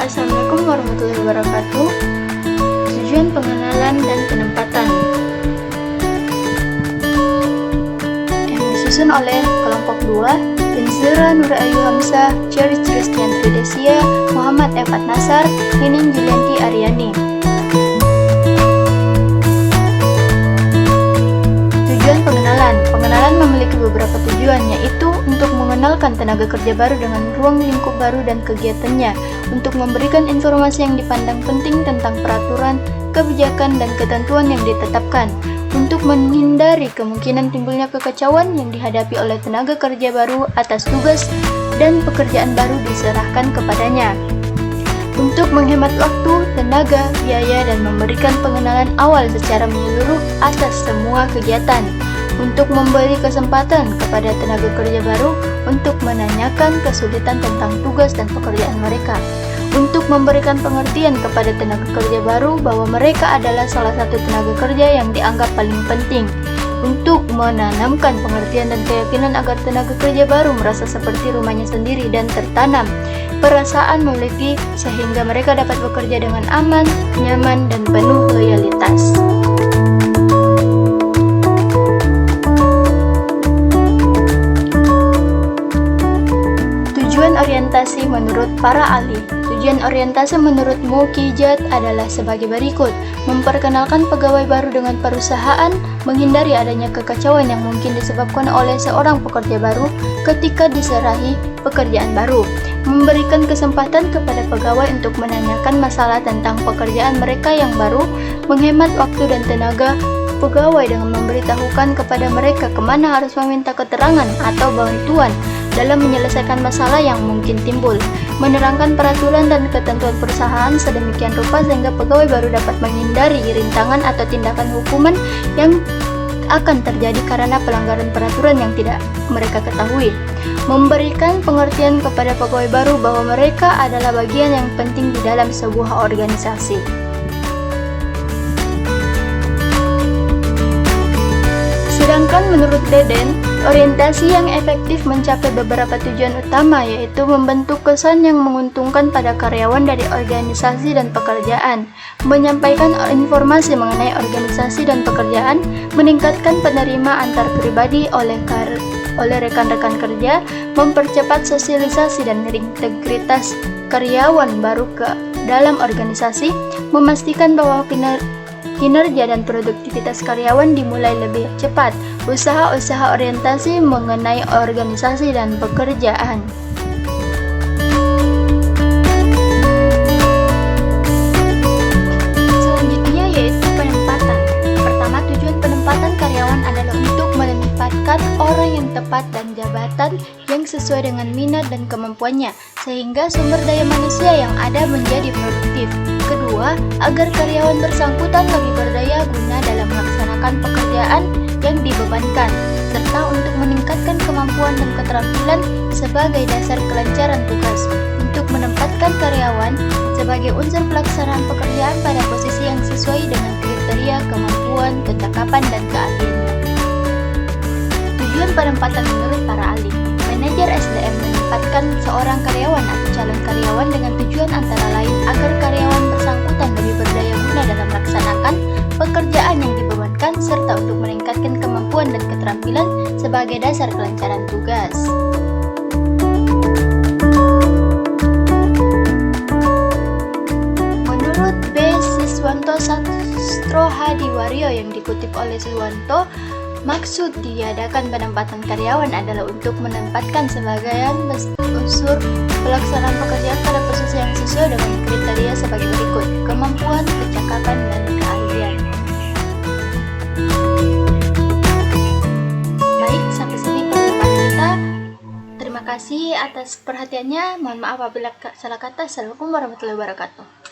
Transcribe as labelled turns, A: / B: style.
A: Assalamualaikum warahmatullahi wabarakatuh. Tujuan pengenalan dan penempatan yang disusun oleh kelompok 2, Benzira Nur Ayu Hamzah, Cherry Christian Tridesia, Muhammad Efat Nasar, Nining Julianti Aryani. Tujuan pengenalan. Pengenalan memiliki beberapa tujuan, yaitu untuk mengenalkan tenaga kerja baru dengan ruang lingkup baru dan kegiatannya, untuk memberikan informasi yang dipandang penting tentang peraturan, kebijakan, dan ketentuan yang ditetapkan, untuk menghindari kemungkinan timbulnya kekacauan yang dihadapi oleh tenaga kerja baru atas tugas dan pekerjaan baru diserahkan kepadanya, untuk menghemat waktu, tenaga, biaya, dan memberikan pengenalan awal secara menyeluruh atas semua kegiatan, untuk memberi kesempatan kepada tenaga kerja baru untuk menanyakan kesulitan tentang tugas dan pekerjaan mereka, untuk memberikan pengertian kepada tenaga kerja baru bahwa mereka adalah salah satu tenaga kerja yang dianggap paling penting, untuk menanamkan pengertian dan keyakinan agar tenaga kerja baru merasa seperti rumahnya sendiri dan tertanam perasaan memiliki, sehingga mereka dapat bekerja dengan aman, nyaman, dan penuh loyalitas. Tujuan orientasi menurut para ahli. Tujuan orientasi menurut Mukijat adalah sebagai berikut: memperkenalkan pegawai baru dengan perusahaan, menghindari adanya kekacauan yang mungkin disebabkan oleh seorang pekerja baru ketika diserahi pekerjaan baru, memberikan kesempatan kepada pegawai untuk menanyakan masalah tentang pekerjaan mereka yang baru, menghemat waktu dan tenaga pegawai dengan memberitahukan kepada mereka kemana harus meminta keterangan atau bantuan dalam menyelesaikan masalah yang mungkin timbul, menerangkan peraturan dan ketentuan perusahaan sedemikian rupa sehingga pegawai baru dapat menghindari rintangan atau tindakan hukuman yang akan terjadi karena pelanggaran peraturan yang tidak mereka ketahui, memberikan pengertian kepada pegawai baru bahwa mereka adalah bagian yang penting di dalam sebuah organisasi. Sedangkan menurut Deden, orientasi yang efektif mencapai beberapa tujuan utama, yaitu membentuk kesan yang menguntungkan pada karyawan dari organisasi dan pekerjaan, menyampaikan informasi mengenai organisasi dan pekerjaan, meningkatkan penerimaan antar pribadi oleh rekan-rekan kerja, mempercepat sosialisasi dan integritas karyawan baru ke dalam organisasi, memastikan bahwa kinerja dan produktivitas karyawan dimulai lebih cepat, usaha-usaha orientasi mengenai organisasi dan pekerjaan. Selanjutnya yaitu penempatan. Pertama, tujuan penempatan karyawan adalah untuk menempatkan orang yang tepat dan jabatan yang sesuai dengan minat dan kemampuannya, sehingga sumber daya manusia yang ada menjadi produktif. Kedua, agar karyawan bersangkutan lebih berdaya guna dalam melaksanakan pekerjaan yang dibebankan, serta untuk meningkatkan kemampuan dan keterampilan sebagai dasar kelancaran tugas, untuk menempatkan karyawan sebagai unsur pelaksanaan pekerjaan pada posisi yang sesuai dengan kriteria kemampuan, kecakapan, dan keahliannya. Tujuan penempatan menurut para ahli. Manajer SDM menempatkan seorang karyawan atau calon karyawan dengan tujuan antara lain agar karyawan bersangkutan lebih berdaya guna dalam melaksanakan pekerjaan yang dibebankan, serta untuk meningkatkan kemampuan dan keterampilan sebagai dasar kelancaran tugas. Menurut B. Siswanto Sastro Hadiwario yang dikutip oleh Siswanto, maksud diadakan penempatan karyawan adalah untuk menempatkan sebagian unsur pelaksanaan pekerjaan pada posisi yang sesuai dengan kriteria sebagai berikut: kemampuan, kecakapan, dan keahlian. Baik, sampai sini pertemuan kita. Terima kasih atas perhatiannya. Mohon maaf apabila salah kata. Assalamualaikum warahmatullahi wabarakatuh.